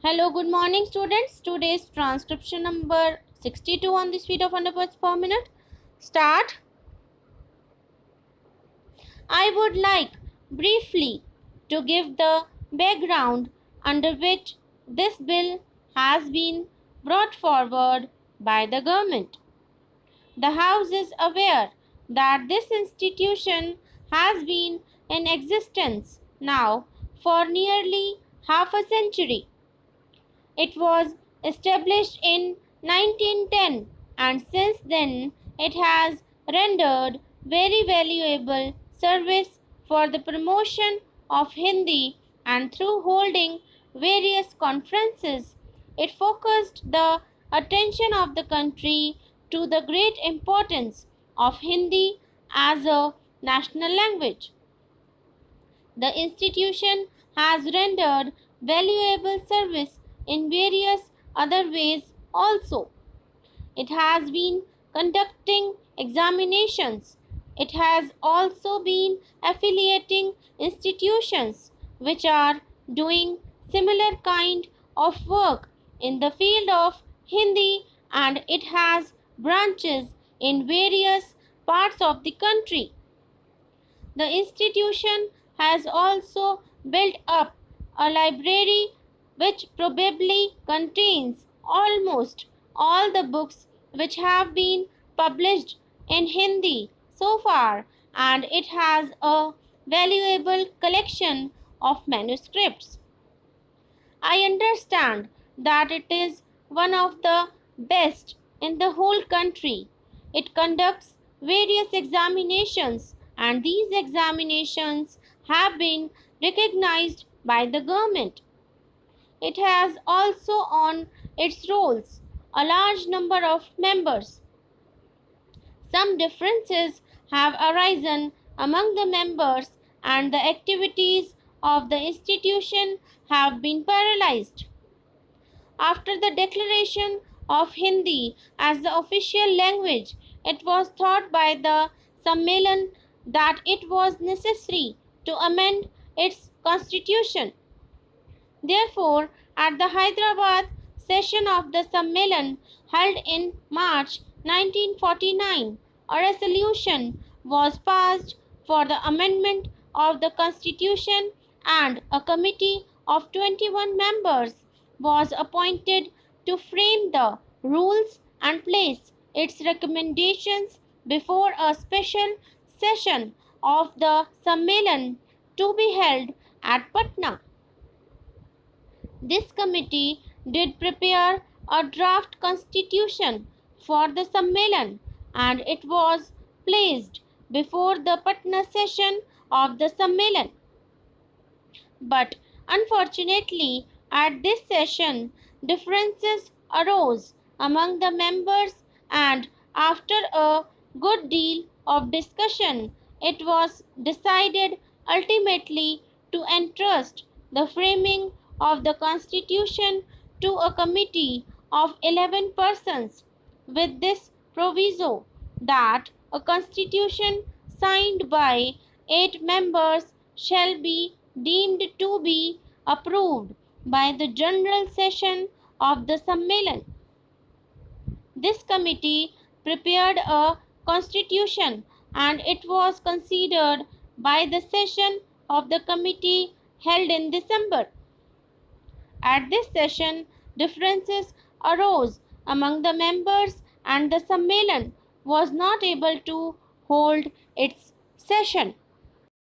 Hello, good morning, students. Today's transcription number 62 on the speed of 100 words per minute. Start. I would like briefly to give the background under which this bill has been brought forward by the government. The House is aware that this institution has been in existence now for nearly half a century. It was established in 1910 and since then it has rendered very valuable service for the promotion of Hindi, and through holding various conferences it focused the attention of the country to the great importance of Hindi as a national language. The institution has rendered valuable service in various other ways also. It has been conducting examinations. It has also been affiliating institutions which are doing similar kind of work in the field of Hindi, and it has branches in various parts of the country. The institution has also built up a library which probably contains almost all the books which have been published in Hindi so far, and it has a valuable collection of manuscripts. I understand that it is one of the best in the whole country. It conducts various examinations, and these examinations have been recognized by the government. It has also on its rolls a large number of members. Some differences have arisen among the members, and the activities of the institution have been paralyzed. After the declaration of Hindi as the official language, it was thought by the Sammelan that it was necessary to amend its constitution. Therefore, at the Hyderabad session of the Sammelan held in March 1949, a resolution was passed for the amendment of the constitution, and a committee of 21 members was appointed to frame the rules and place its recommendations before a special session of the Sammelan to be held at Patna. This committee did prepare a draft constitution for the Sammelan, and it was placed before the Patna session of the Sammelan. But unfortunately, at this session, differences arose among the members, and after a good deal of discussion, it was decided ultimately to entrust the framing of the Constitution to a committee of 11 persons, with this proviso that a Constitution signed by 8 members shall be deemed to be approved by the general session of the Sammelan. This committee prepared a constitution, and it was considered by the session of the committee held in December. At this session, differences arose among the members, and the Sammelan was not able to hold its session.